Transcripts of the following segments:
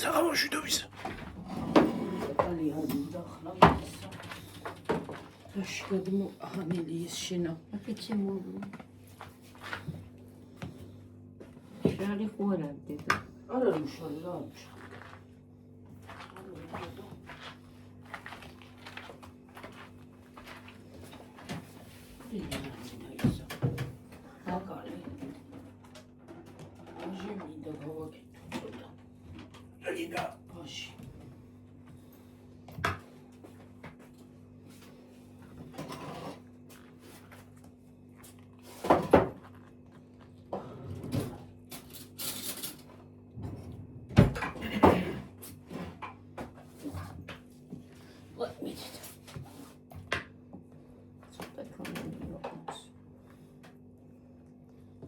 საღამოშვიდობის. ძალიან მინდა ახლა მისა. რაში გადმოჰანილი ეს შენა. აკეთე მოვლო. შარი ხوارა დედა. არა მშალი რა ამჩა.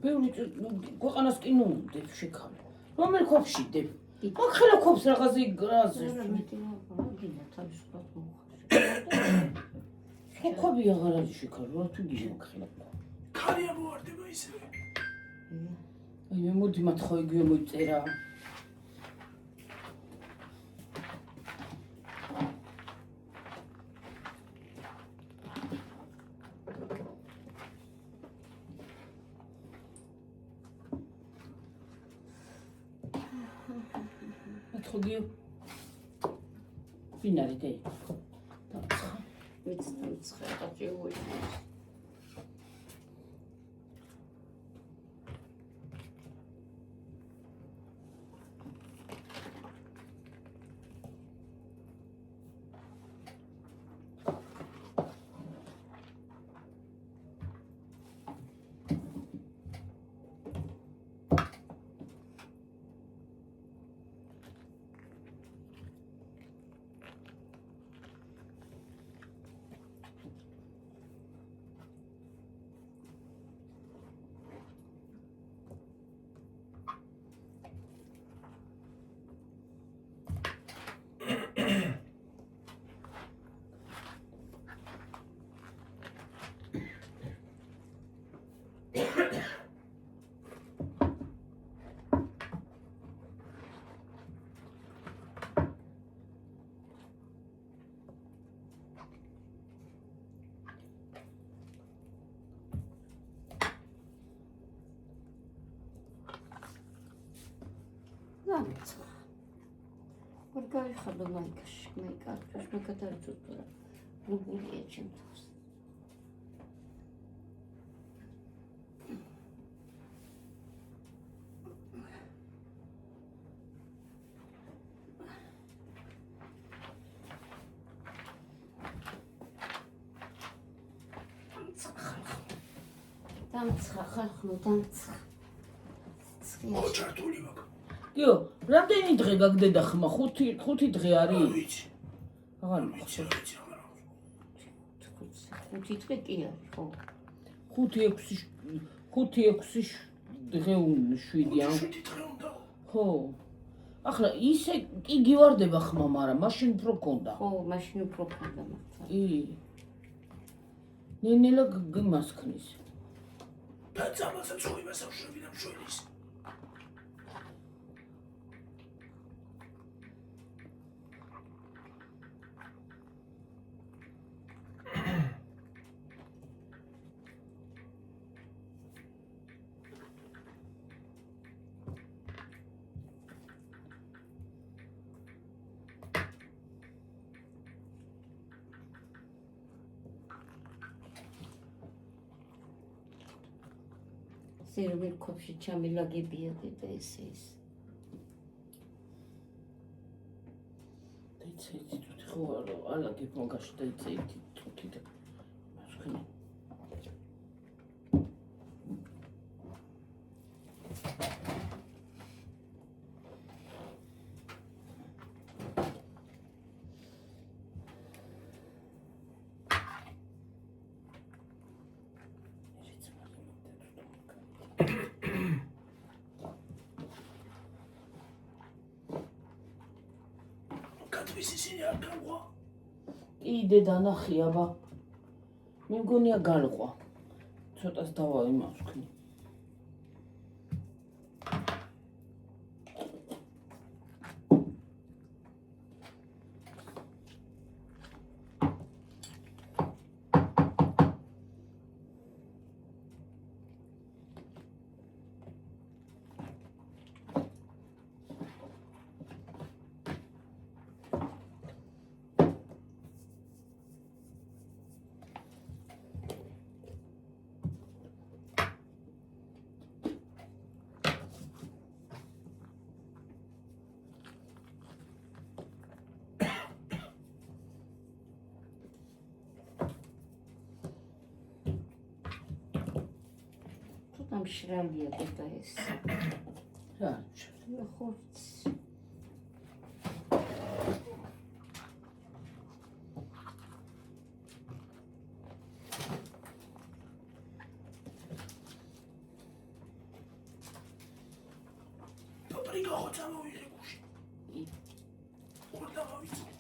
ბევრი ქვეყანას კი ნუ დებ შეკავე. რომელ ხოფში დებ? აქ ხელა ხოფს რაღაცა იგრაზე. ხოფი აღარ არის შეკავე, რა თუ გიშო ხელა. ქარი ამოვარდება ისევე. აი მე მოდი მათ ხო იგივე მოიწერა. ხოგი ფინალი დე ვიცი გაჭიროი What guy had the makeup? Just look at that. Look at the agent. Dance. მოჭართული მაგ. იო, რამდენი დღე გაგდედა ხმა? 5 დღე არის? ვიცი. აღარ ვიცი, აღარ. 5 დღე კი არის, ხო? 5-6 დღე 7-იან. 7 დღე უნდა. ხო. ახლა ისე კი გივარდება ხმა, მაგრამ მაშინ უფრო გქონდა. ხო, მაშინ უფრო გქონდა მართლა. ნენელა გმასქნის. ფაცამასაც ხუიბა სამშვიდობი და მშვენის. Server kopshi chamilagibia deda eses. დაიცეითი თუთი ხო არა, ალაგებ მაგაში დაიცეითი თუთი და მასქნი. კიდე დანახი აბა. მე მგონია გალყვა. ცოტას დავა იმას ვქნი. მშრალია დედა ეს. რა ხორც. პაპრიკა ხო წამოვიღე გუში. კი. ორ დავავიწყე.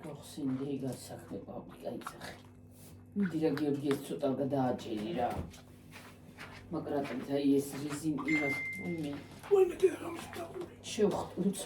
გახსენდი გასახმე პაპრიკა იცახე. მიდი რა გიორგი ცოტა გადააჭერი რა. მაგრამ აი ეს რეზინი იმას მე ვინმე და რამს დაყური. შევხვდით.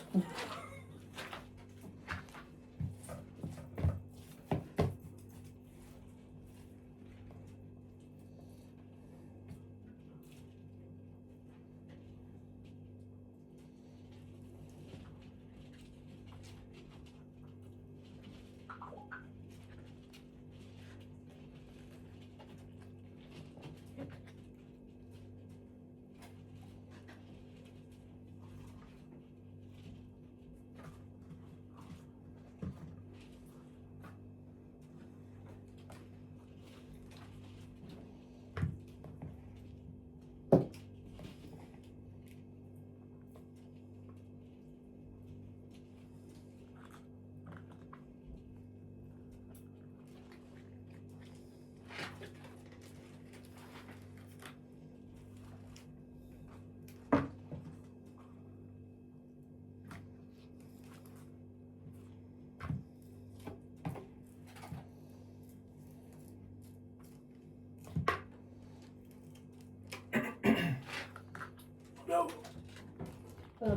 ნო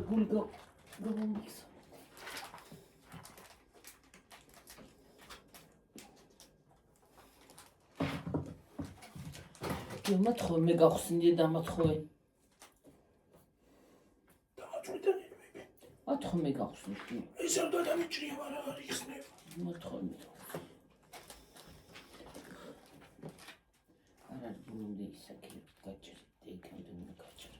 გულგო გულგის გემათხო მე გახსენდი დამათხოე დააჭრიდან იმები. ათხო მე გახსენდი ეს არ დამიჭრია მაგრამ არ იხსნება. მათხო მე არა გუნდი ისაკი გაჭერი დეკამდე მე გაჭერი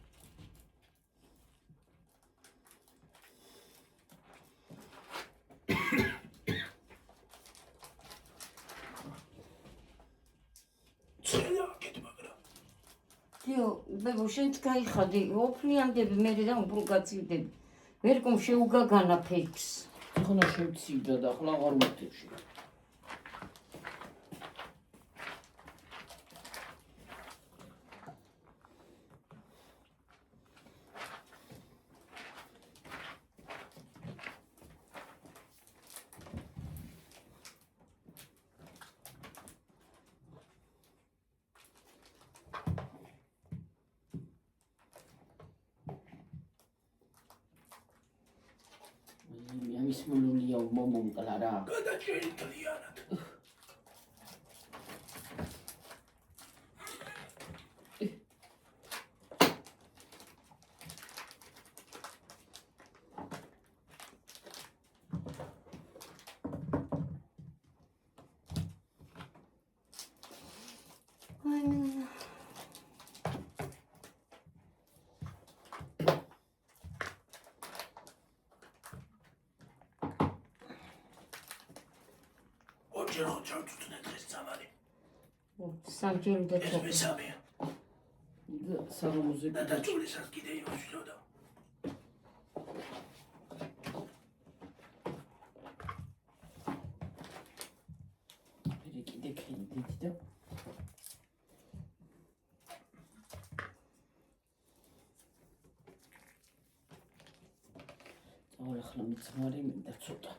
ცხელა კეთ მაგრამ. დიო, ბებო, შენც გაიხადი, ოფლიანდები მე და უფრო გაწივდები. ვერ კომ შეუგაგანა ფეიქს. ხონა შევცივდა და ახლა აღარ მეთევში ამის მოლულია მომონკლა რა გადაჭერი თლიანად. აი ორჯერ ხო ჩავწუწნე დღეს წამალი. სამჯერ და ეს მესამეა. საღამოზე და დაჭრილისას კიდე იმოშლოდა. მე კიდე ქენდით და წავალ ახლა მიცმარი მინდა ცოტა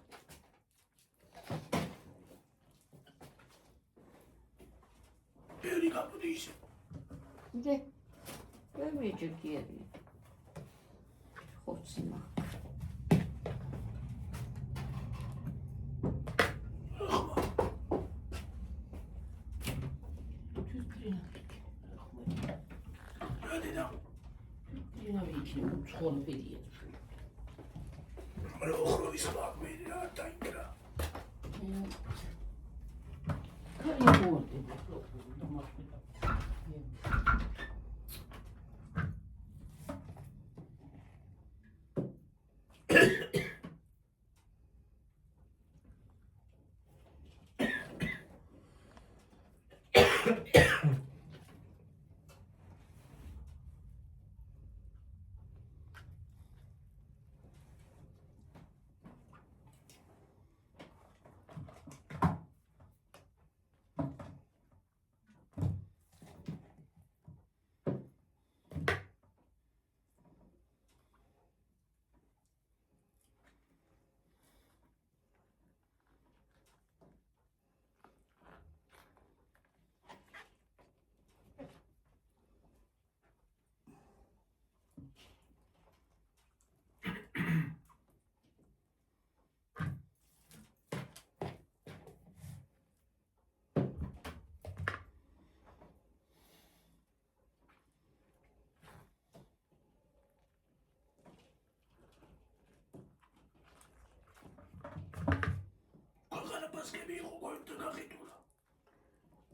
ბევრი გამოდი ისე. დე ბევრი ჯერ არის. ხორცი მა. რა დედა? დინა ვიქნებ ცხოვრებია რა ოხროვის მაგმე რა დაინკრა. ქარი მოდი დამახტა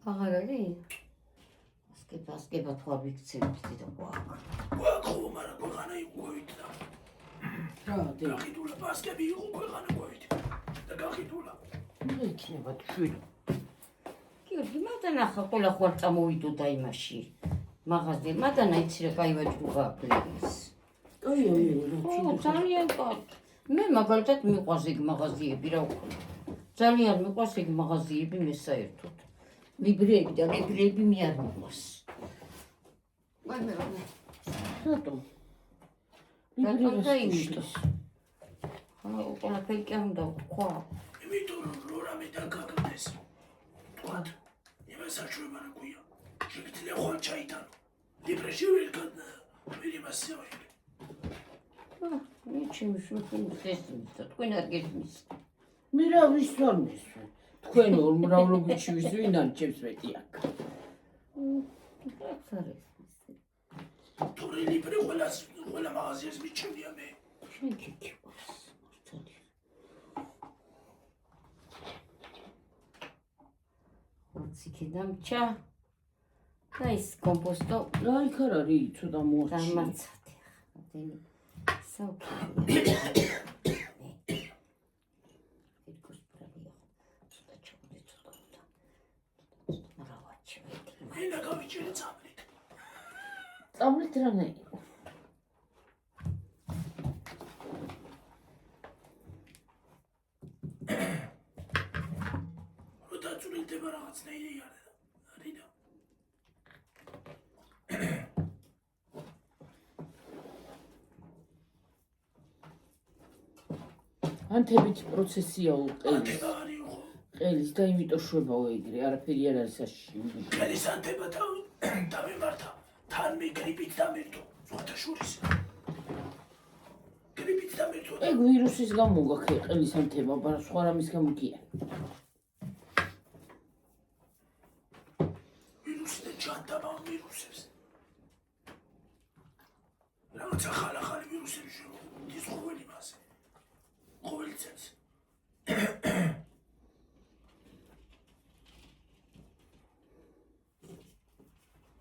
აღარ არის? ასკება თქვა ვიქცევით და გვაქვს. გვაქვს, მაგრამ ქვეყანა იყვებით და რა დე გახიდულა ბასკები იყო ქვეყანა ყვებით და გახიდულა. რა იქნება თქვენ? გიორგი, მადანა ხა ყველა ხوار წამოვიდოდა იმაში. მაღაზია, მადანა იცი რა კაი ვაჭრობა აქვს. აი ო, ძალიან კარგი. მე მაგალითად მიყვარს ეგ მაღაზიები რა ვქნა. ძალიან მიყვარს ეგ მაღაზიები მე საერთოდ. ლიბრები და ლიბრები მე არ მიყვარს. მაგრამ რატომ? რატომ დაიმიტოს? ხო, ყველაფერი კი არ უნდა ვქვა. იმიტომ რომ რამე დაგაგდეს. თქვათ, იმას საჭიროა რა ქვია. შეგიძლია ხვალ ჩაიტანო. ლიბრეში ვერ იმასწავე. მე ჩემს უხუცეს და თქვენ არ გესმის. მე რა ვის ვარ მისვე? თქვენ ორმრავლობიჩი ვის ვინ არჩევს მეტი აქ? რაც არის. თორე ლიბრე ყველა მაღაზიას მიჩვენია მე. შენ გიყვარს. მართალია. ოციკი დამჭა. და ის კომპოსტო რა იქ არ არის ცოტა მოაჩი. დამაცადე ხა. დენი საუბრია. ეთქოს პრალია. ცოტა ჩავდე ცოტა. მრავაჩი. ენა გავიჭერე წამლით. წამლით რანე იყო? რო დაწვრილდება რაღაცნაირი არის და ანთებით პროცესია უყელის. ანთება არის ხო? ყელის და იმიტომ შვებაო ეგრე, არაფერი არ არის საშიში. ყელის ანთება დამემართა. თან მე გრიპით დამერთო. სხვათა შორის. გრიპით დამერთო. ეგ ვირუსის გამო გაქვს ყელის ანთება, მაგრამ სხვა რამის გამო კი არა. ვირუსი და ჯანტაბა ვირუსებს. რაღაცა ხალახალი ვირუსები შემოგვიყვანს. ის ყოველი მასე. ყოველი წელს.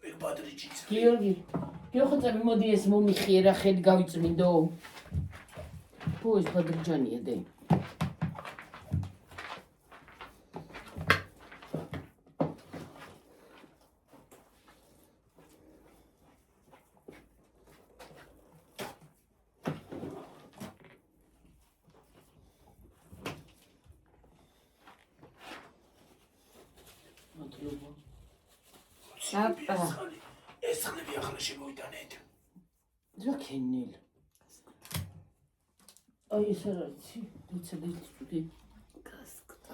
ეგ ბადრიჩიც. გიორგი, გიოხაწები მოდი ეს მომიხიერა ხედ გავიწმინდო. ხო ეს ბადრიჯანია დე. მადლობა. ეს ხლები ახლა შემოვიტანეთ. რა ქენილ? აი ეს არ არის, დეცადეთ სტუდი. გასკდა.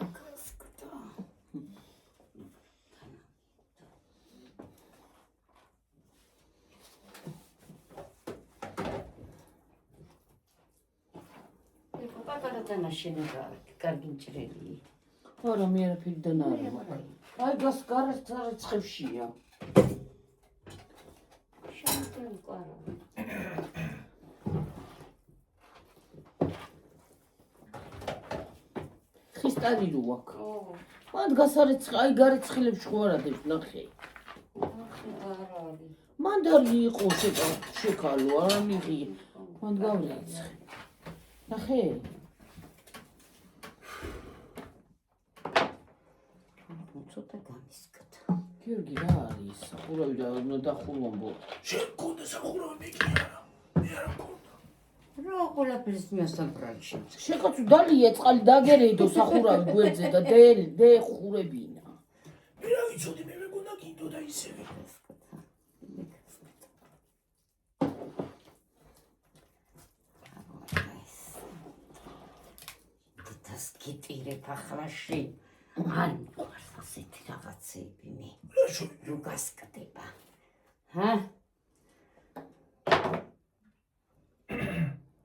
ეხლა პატარა დანაშენება კარგი მჭრელი. არა მე არაფერიდან არ ვარ. აი გასკარას წარაცხევშია. შენ ყარა. ხისტარი რო აქვს. ო, მან გასარეცხ აი გარეცხილებში ხო არ ადებს ნახე. არ არის. მანდარი იყო შეკალო არ მიიღი. მან გავიცხე. ნახე. ცოტა გამისკდა. გიორგი რა არის? სახურავი და უნდა დახურვამბო. შენ გქონდა სახურავი მე კი არა. მე არ მქონდა. რა ყველაფერს მიასამბრალში. შეკაცუ დალია წყალი დაგერეიდო სახურავი გვერდზე და დე ხურებინა. მე რა ვიცოდი მე მეგონა კიდო და ისევე. დას გიტირებ ახლაში. ან ყავს ასეთი რაღაცები მე. რა შოი? რო გასკდება. ჰა?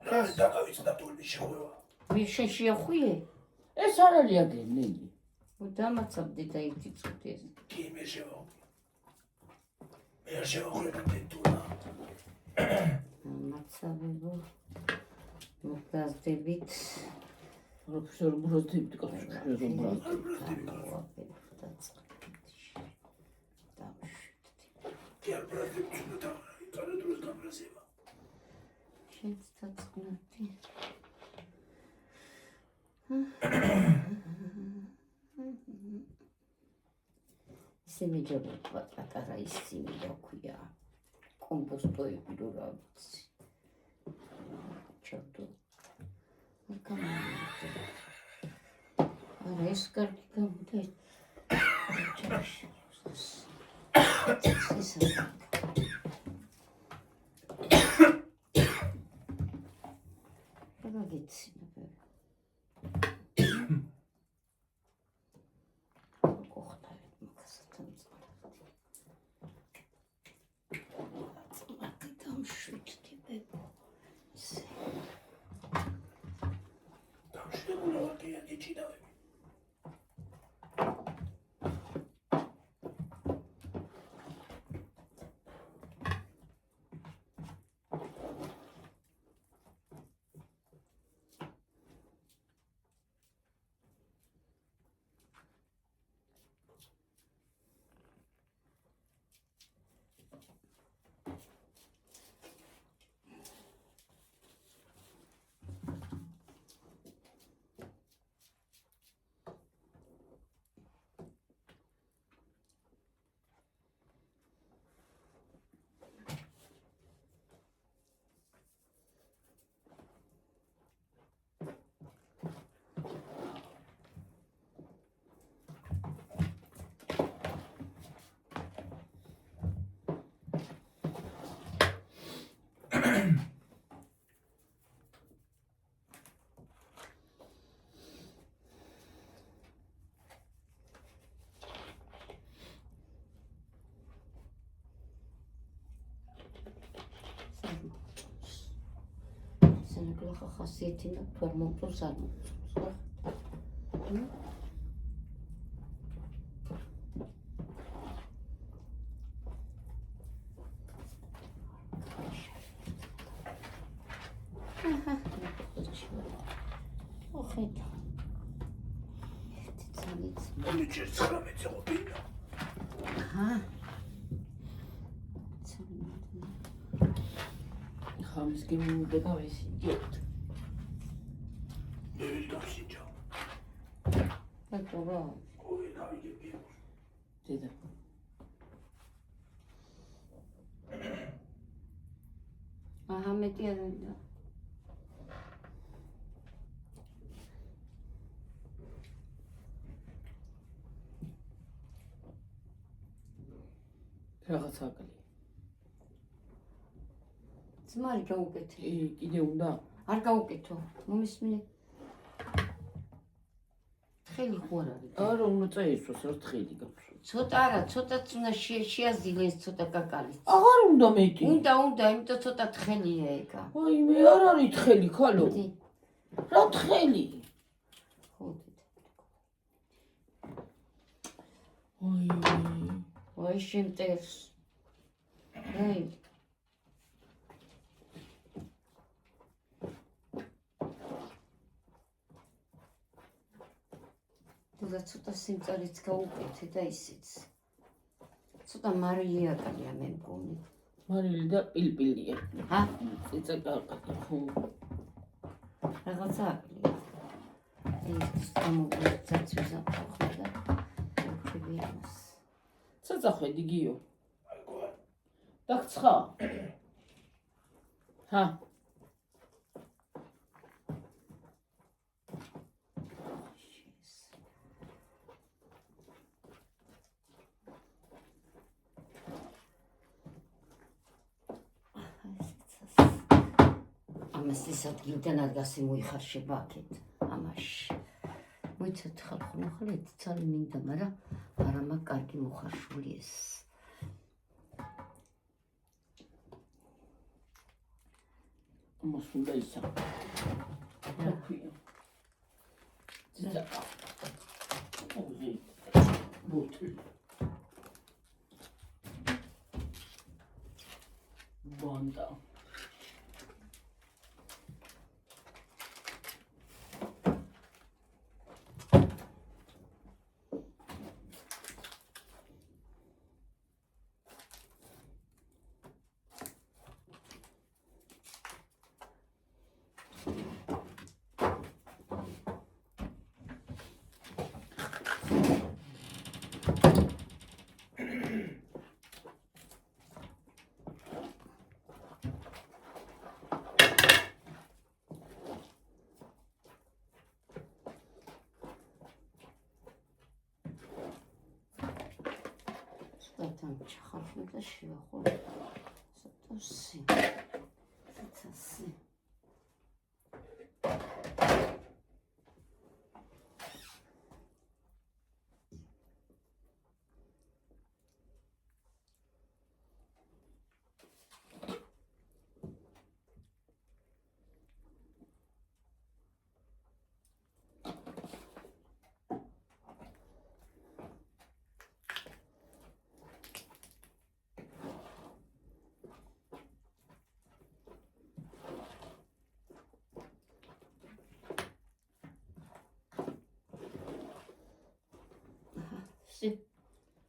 რა დაგავიწყდა თულმი შეხვევა. მე შენ შეხვიე? ეს არ არის აგენელი. დამაცავდი და იწიწუდეს. კი მე შევახვი. მე არ შევახვედი თულა. მაცავებო. მოგდაზდებით. პროფესორ ბროზდებით კაცო, არ ბრუნდები კაცო. გაბრაზებს უნდა დავარა, იტარა დროს გაბრაზება. შენც დაწყნათი. ისე მეჯობა პატარა ისინი რა ქვია. კომპოსტოები რო რა ვიცი. ჩავდო. არა ეს კარგი გამოდი. ჩავში. ისე გაგეცინა ბები. გოხტავით მაგასთან წარდი. წმადი დამშვიდდი ბებო. ისე. დამშვიდებული ვარ კი აჩინავები. სანაკლა ხასიათინა თوار მომწონს არ მომწონს ხო? ოხეთ. ცალიც. მე ჯერ 19 ყოფილა. აჰა. ხამის გიმუნდა გავისინჯოთ. მე ვერ დავსინჯა. ბატო რა. ოღე დავიგებ. დედა. აჰა მეტი არ უნდა. რაღაც აკლი. ძმარი გაუკეთე. კიდე უნდა? არ გაუკეთო. მომისმინე. თხელი ხო არ არის. არა, უნდა წაისვას ერთხელი გაქვს. ცოტა არა, ცოტაც უნდა შეაზილეს ცოტა კაკალიც. აღარ უნდა მეტი. უნდა, იმიტომ ცოტა თხელია ეგა. აი მე არ არის თხელი ხალო. რა თხელი? ხოდი. აი აი შემტერს. აი და ცოტა სიმწარიც გაუკეთე და ისიც. ცოტა მარილი აკალია მე მგონი. მარილი და პილპილია. ჰა? წეცა გაყიდა ხო? რაღაცა აკალია. ეს გამოგცაც ვიზაფხო და ხებიას. წაწახვედი გიო. აიგო. დაგცხა. ჰა. ამას ის ადგილიდან არ გასიმოიხარშება აქეთ ამაში. მოიცათ ხალხო ნახეთ ცალი მინდა, მაგრამ არა მაგ კარგი მოხარშული ეს. ამას უნდა ისა. რა ქვია? ძა. ოღი. ბოთლი. ბანდა. ჩახალხმე და შევახო. სათასი. სათასი.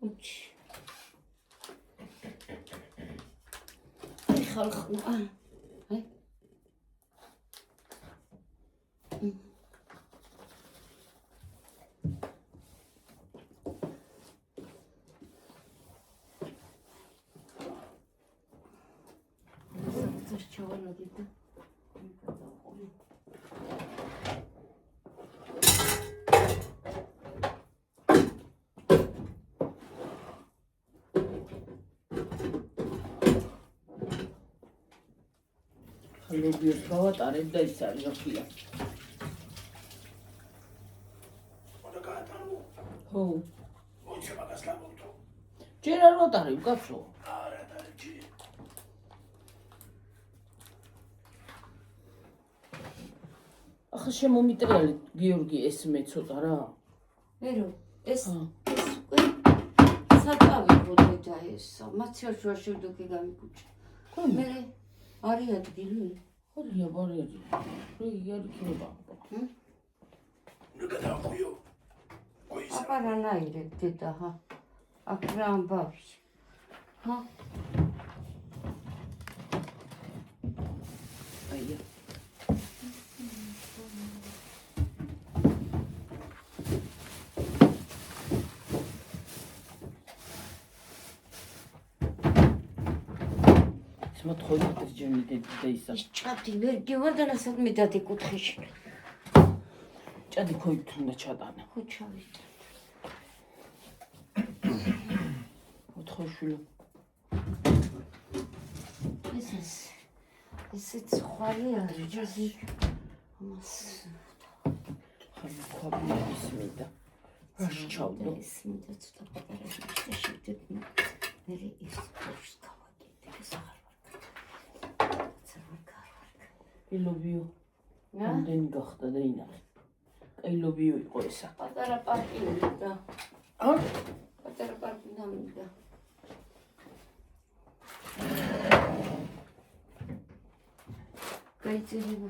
Uç. Ay halkım. Ay. Zaten çavala gitti. ლობიოს გავატარებ და ის არის როქია. უნდა გაატარო. ხო. მოიცა მაგას ლაბორტო. ჯერ არ ვატარებ, კაცო. არა დარჩი. ახლა შემომიტრიალეთ გიორგი ეს მე ცოტა რა. ვერო, ეს უკვე საწავი და ესა. მაცივაშუა შევდოქი გამიკუჩა. მე არის ადგილი. ხორია ბარიადი. როი არ იქნება. ნუ გადავყიო. ყოისა. აპარანაირე დედა ჰა. აქ რა ამბავს. ჰა? აია. მოთხოვნა ჯემი და ისა. ჩადი ვერ გევარდანასად მე დადი კუთხეში. ჭადი ქოით უნდა ჩატანა. ხო ჩავიდა. მოთხოვშვილო. ესეც ხვარი არის ჯაზი. ამას ხალხი ქვაბულების მინდა. რაში ჩავდო? ეს მინდა ცოტა პატარა შევდეთ მე. მე ის ფორს გავაკეთე ეს აღარ ლობიო. ამდენი გახდა და ინახე. აი ლობიო იყო ესა. პატარა პარკი მინდა. ა? პატარა პარკი მინდა. გაიწერება.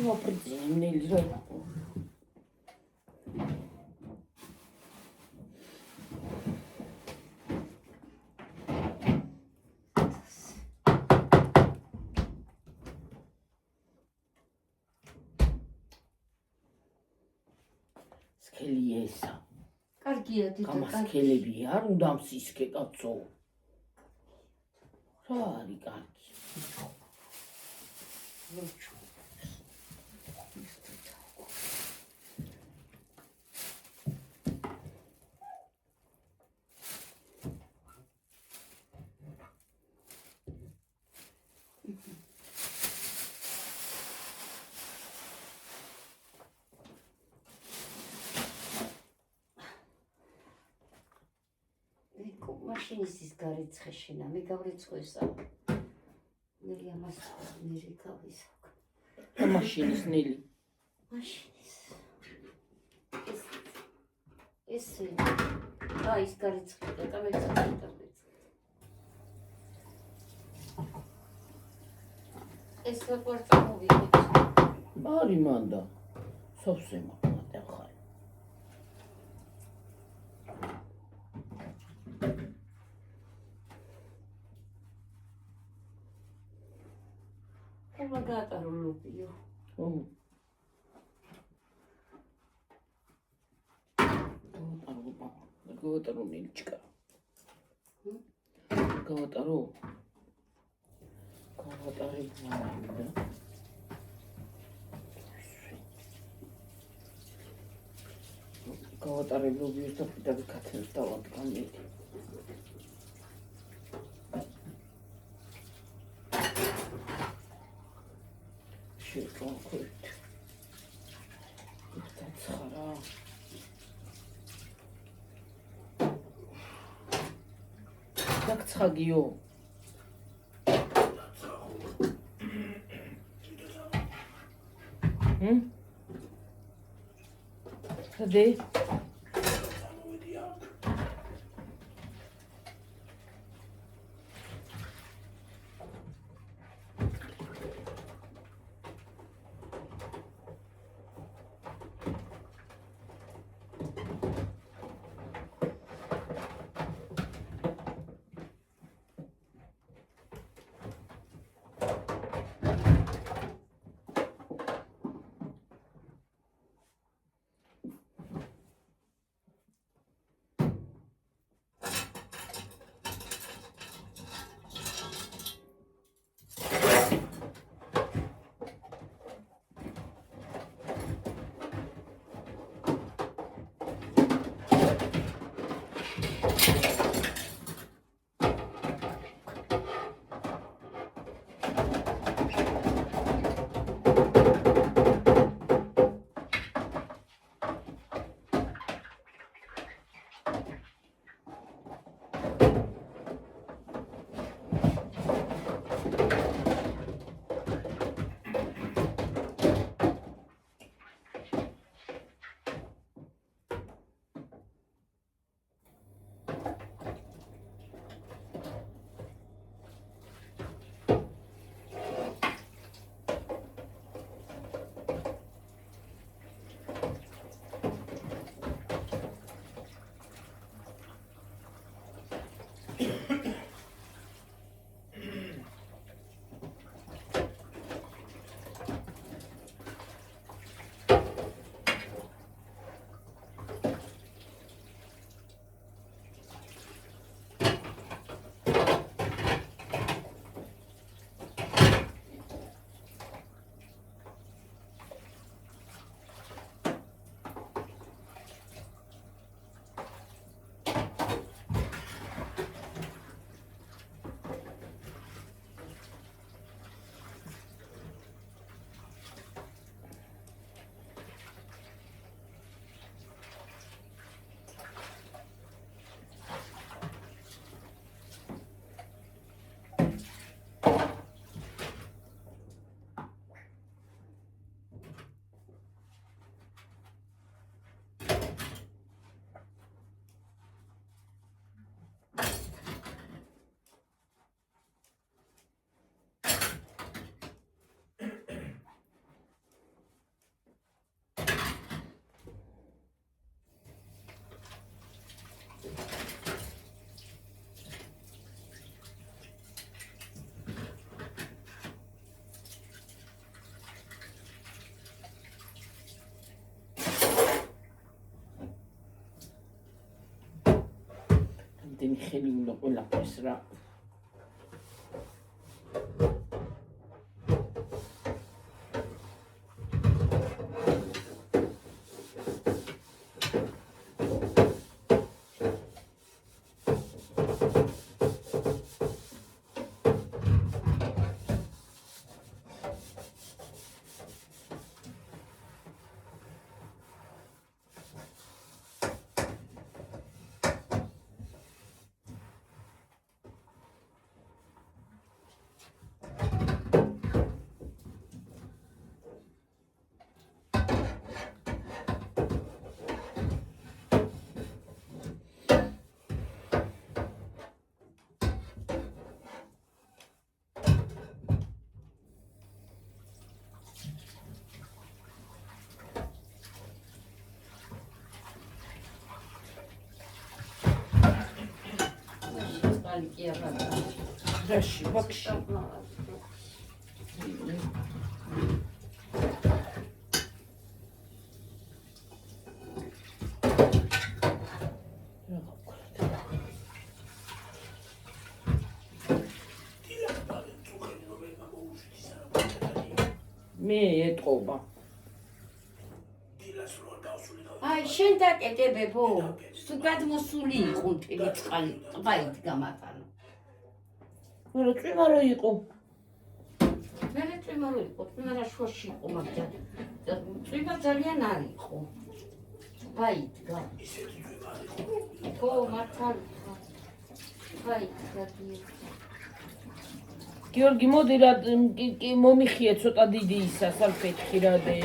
მოპრიძინელი რა იყო. სქელია ესა. კარგია დედა. გამასქელები არ უნდა მსისქე კაცო. რა არის კარგი? ლოჩო. მაშინის ის გარეცხეშინა მე გავრიცხვესა ნელი ამას ნელი გავისაკ მაშინის ნელი მაშინის ეს ის გარეცხედა და მეცადა ეს საკვარტა მოვიგეთ მარი მანდა სოფსე მაგნატე ხარ ხომა გაატარო ლობიო გავატარო ნილჩკა გავატარო გავატარებლობიოს და პირდაპირ კაცებს დავადგან მე შევკავეთ დაცხარა დაგცხაგიო Hadi. Din xeli უნდა ყველაფერს რა. მაღალი კი აღარა. რაში ბაქში მე ეტყობა აი შენ დაკეტებებო სულად მოსული იყო მთელი წყალი ტყაით გამატანა მაგრამ წვიმარო იყო მე წვიმარო იყო წვიმარა შუაში იყო მაგრამ წვიმა ძალიან არ იყო ტყაით გა ხო მართალია ტყაით გადიოდა გიორგი მოდი რა კი მომიხიე ცოტა დიდი ისა სალფეთქი რადე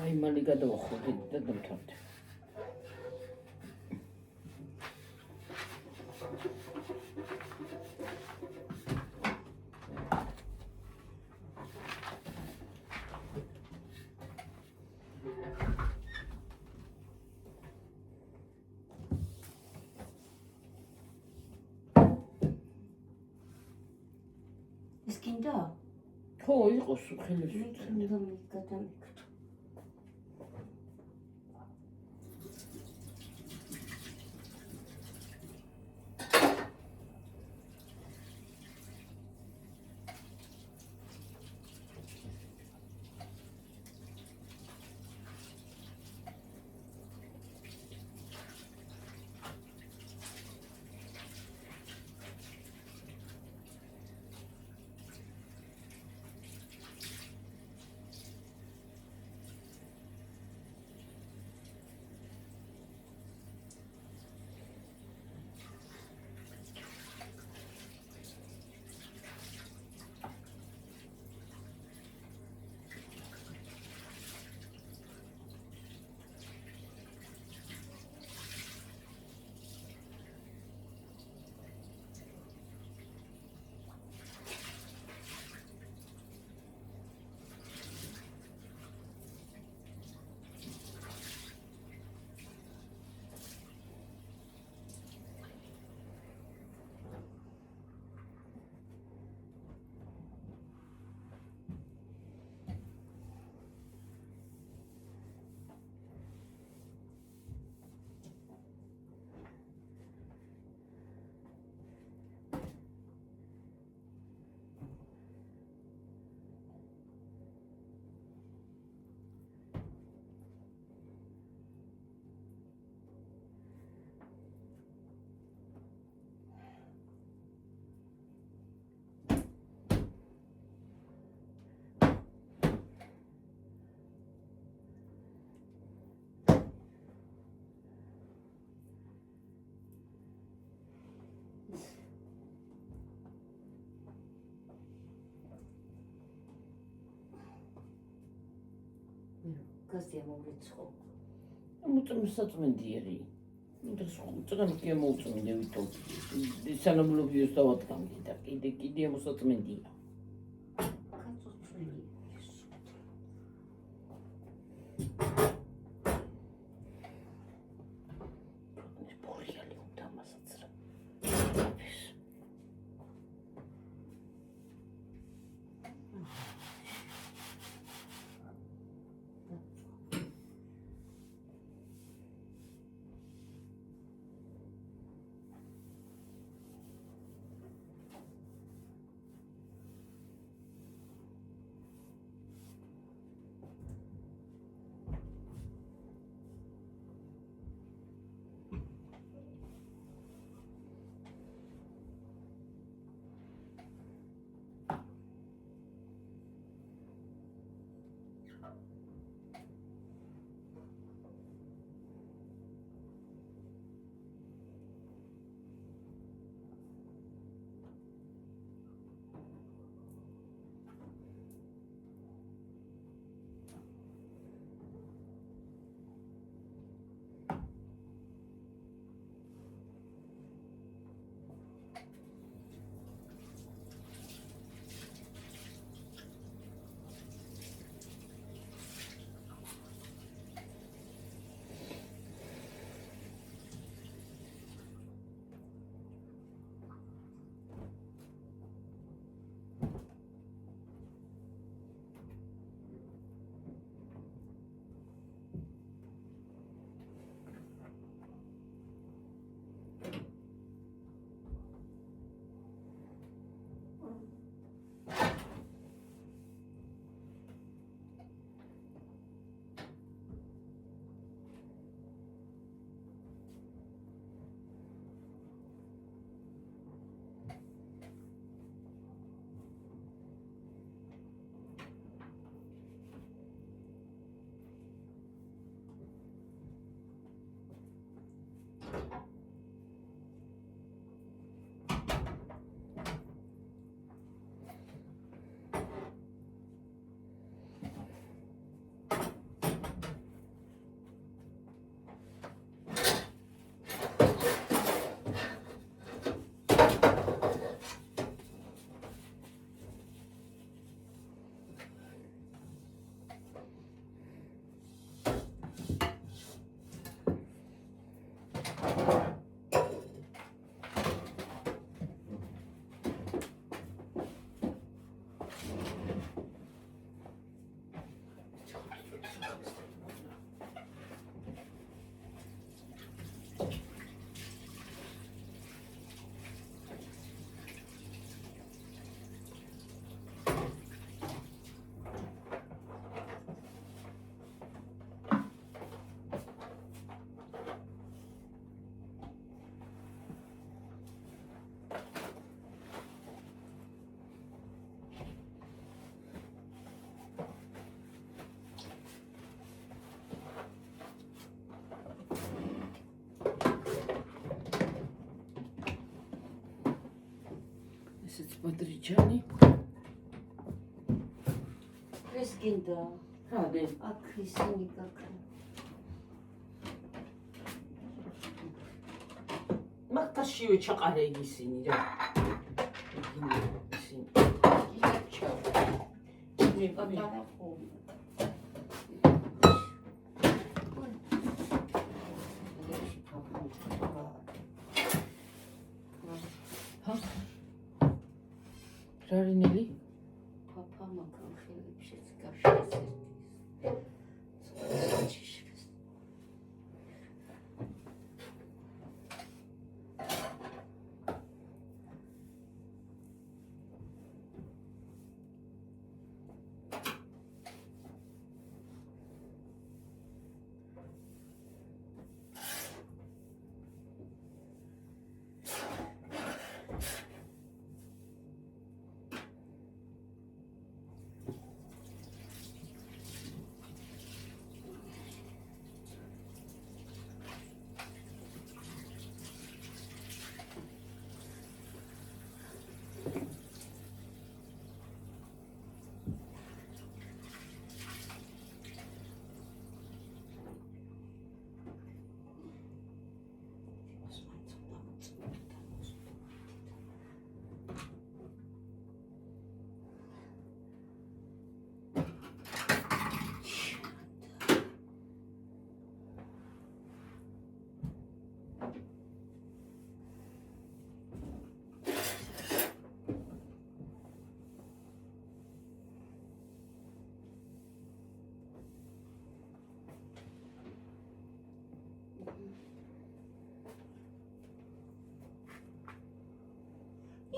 აი მალე გადავახურდი და დამთავრდი ეს კიდე ხო იყოს ხელებს გასია მოვიწყო. მოწმენდიერი. ეს უწრან კი მოწმენდი ვითო. სანამლობიოს დავადგამდი და კიდე მოსაწმენდია. კაცოწვილი. პორიალი უნდა მასაც რა. ესეც ბადრიჯანი. ეს გინდა. რადე? აქ ისინი გაქრა. მაგთაშივე ჩაყარე ისინი რა. ისინი. მე პატარა ხო. რარინელი? Papa makam ხელებშიც გაშეს ეს.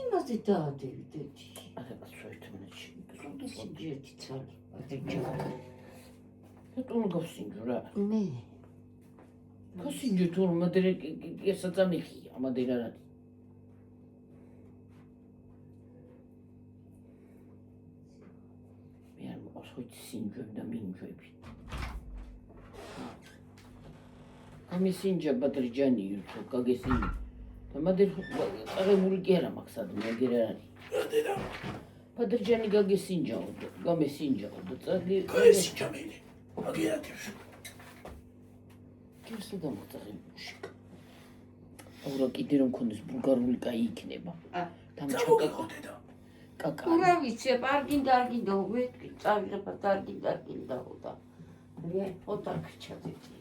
იმაზე დაადევდეთ. არა, საერთოდ ისე ერთი ცალი. ადრე რატომ გავსინჯო რა? მე გავსინჯო თუ მადერე ესაწამიხი ამადერა რა. მე არ მოყვა მიყვარს ხო იცი სინჯვები და მინჯვები. ამისინჯა ბადრიჯანი ირთო გაგესინი. და მადერ წაღებული კი არა მაქვს ადმე ეგერ არ არის. დედა ბადრიჯანი გაგესინჯაო და გამესინჯაო და წადი გაესინჯა მენი აგიათებს კირსა და მოწაღე მუშიკა. აურა კიდე რომ მქონდეს ბულგარული კაი იქნება. წავუგეხო დედა კაკა. რა ვიცი, პარკინდა ვეთქი, წავიღება პარკინდა და მე ოთახ ჩადიდი.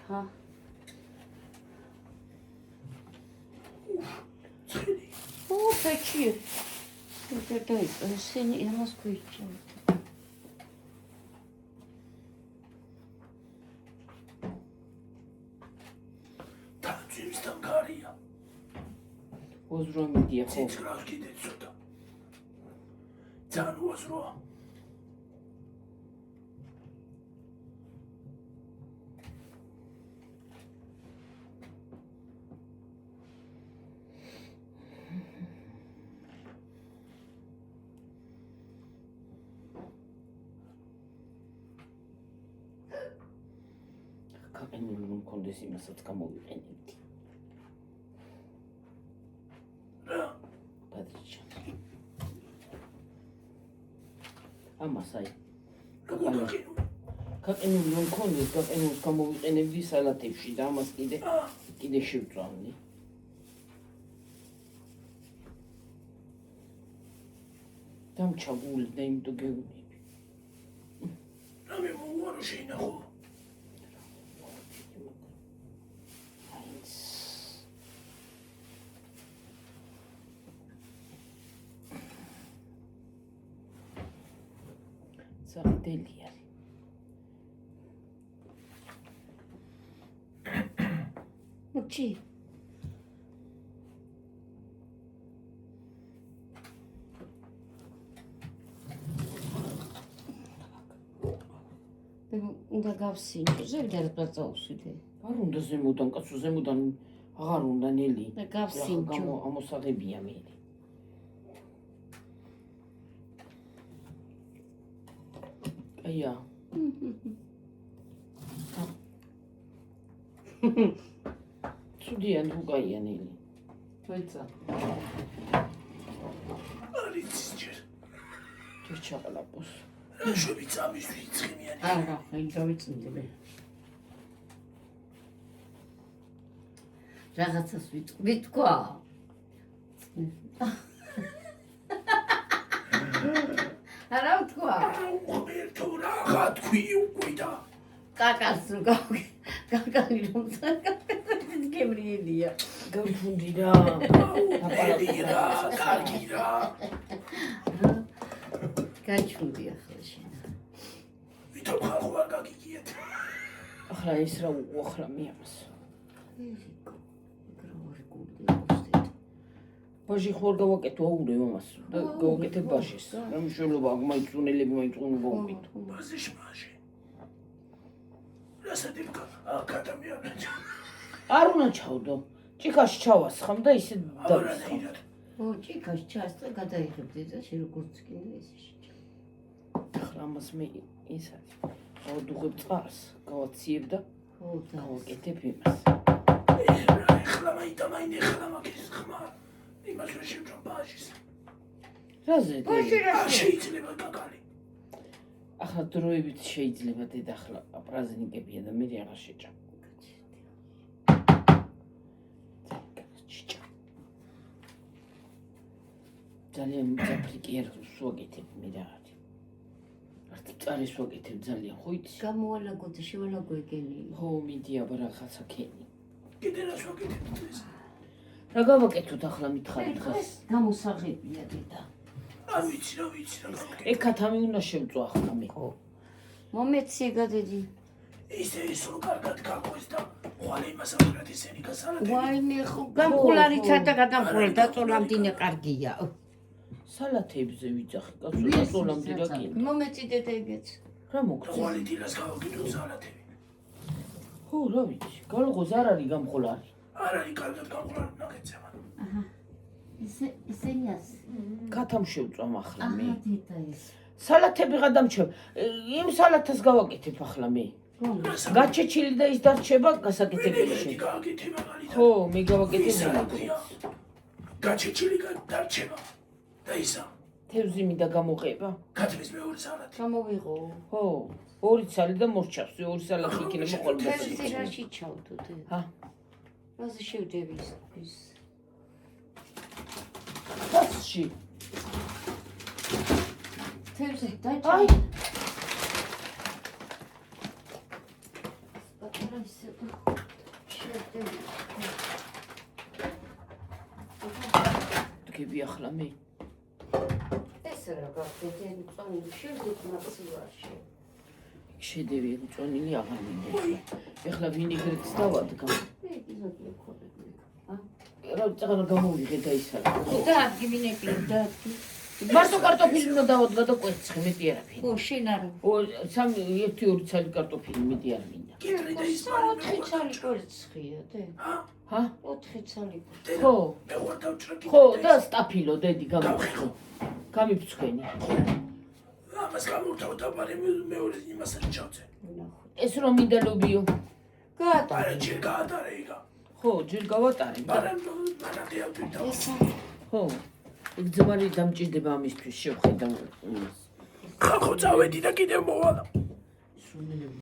ჰა ცხენი ო ფეჩი დედა ისინი იმას ქვიჩა თავწვიმსთან გარია ოზრო მიდია ხო. ციცკრავს კიდე ცოტა ძალიან უაზროა კაკენული რომ მქონდეს იმასაც გამოვიყენებდი. რა ბადრიჯანი. ამას აი როგორ გაკინო კაკენული რომ მქონდეს კაკენულს გამოვიყენებდი სალათებში და ამას კიდე შევწვავდი. დამჩაგული და იმიტომ გეუბნები. რამე მოუარო შეინახო საყდელი არის. მოჩი უნდა გავსინჯო, ზევდან წავსვიდე. არ უნდა ზემოდან კაცო ზემოდან აღარ უნდა ნელი. და გავსინჯო. ამოსაღებია მე. აია. ცუდია თუ გაია ნელი. მოიცა. არის ჯერ ჯერ ჩაყლაპოს. რა შვები წამისთვის ცხენიანი არა, აი გავიწმინდე. რაღაცას ვიტყვა. არა ვთქვა. ერთო რაღა თქვი უკვე და კაკას რო კაკალი რომ გემრიელია. გავფუნდი რა. აპარატი რა კარგი რა გაჩვდი ახლა შენ. ვითომ ხალხო არ გაგიგიეთ ახლა ის რა უახლა მე ამას. ბაჟი ხوار გავაკეთო აურე მამას და გავაკეთე ბაჟის. რა მნიშვნელობა აქვს მაინც უნელები მაინც უნდა გავუკეთო. ბაზიშ მაშე რასადებკა აკადემია არ უნდა ჩავდო. ჭიქაში ჩავასხამ და ისე დავისხამ. ო ჭიქაში ჩასწა გადაიღებდი და შენ როგორც კიდე ესე შეჭა. ახლა ამას მე ის არის. ავდუღებ წყარს, გავაციებ და ხო და გავაკეთებ იმას. ეხლა მაინდა ეხლა მაგის ხმა იმას ვერ შევჭამ ბაჟის რაზე? ბაჟი რა შეიძლება კაკალი ახლა დროებით შეიძლება დედა ახლა პრაზნიკებია და მე აღარ შეჭამ. ძალიან მძაფრი არ ვსვაგეთებ მე რა არის. არც წარის ვაკეთებ ძალიან ხო იცი? გამოვალაგო და შევალაგო ეგენი. ხო მიდი აბა რაღაცა ქენი. კიდე რას ვაკეთებ დღეს რა გავაკეთოთ ახლა მითხარი დღეს? გამოსაღებია დედა. არ ვიცი რა გავაკეთებ ეკათამი უნდა შევწვა ახლა მე. ხო. მომეცი გადედი. ისე ის რო კარგად გაყვეს და ხვალე იმას ამბრად ისენი გასალათები ვაიმე ხო გამხულარიცა და გადამხულა დაწოლამდინე კარგია. სალათებზე ვიძახი კაცო დაწოლამდე რა კი. მომეცი დედა ეგეც. რა მოგწევ? ხვალე დილას გავაკეთოთ სალათები ხო რა ვიცი. გალღოს არ არის გამხოლარი. არ არის კარგად გავყრა ნაგეცემა ისენიას. კათამ შევწვამ ახლა მე. დედა ეს. სალათები გადამჩვევ. იმ სალათას გავაკეთებ ახლა მე. გაჩეჩილი და ის დარჩება გასაკეთებელი ვინეგრეთი შენ. გააკეთე მაგალითად. ხო, მე გავაკეთე ისა რა ვინეგრეტს. ქვია? გაჩეჩილი დარჩება. და ისა თევზიმი და გამოყება. გათმის მეორე სალათი. გამოვიღო. ხო, ორი ცალი და მორჩავს, ორი სალათი იქნება ხოლმე. თევზი რაში ჩავდოდე? ჰა, რაზე შევდები ის? თასში. თევზი აი, დაჭი. პატარა ისე შევდები. დგები ახლა მე. ეს რა გაგდე წონილი შევდები მაგასვარში. შედევი წონილი აღარ მინდა. ეხლა ვინეგრეტს დავადგა. იგი ზოგია ქონები. რა წაღანა გამოვიღე და ისა. და ადგი მინეკი და ადგი. მარტო კარტოფილი უნდა დავადგა და კვერცხი მეტი არაფერი. ხო, შენ არა. სამი ერთი ორი ცალი კარტოფილი მეტი არ მინდა. კიტრი და ის 4 ცალი კვერცხია, დე. ჰა? 4 ცალი. ხო, მე ვარ დავჭრა ხო და სტაფილო დედი გამიფრთხო. გამიფრთხენი. ამას გამორთავ დაბარე მეორე იმასაც ჩავწე. ეს რომ მინდა ლობიო. გაატა. არა ჯერ გაატარე იგა. ხო, ჯერ გავატარე. მაგრამ მანამდე ავდივდა. ესა. ხო. იქ ძმარი დამჭირდება ამისთვის შევხედავ. ხალხო წავედი და კიდევ მოვალა. სულელები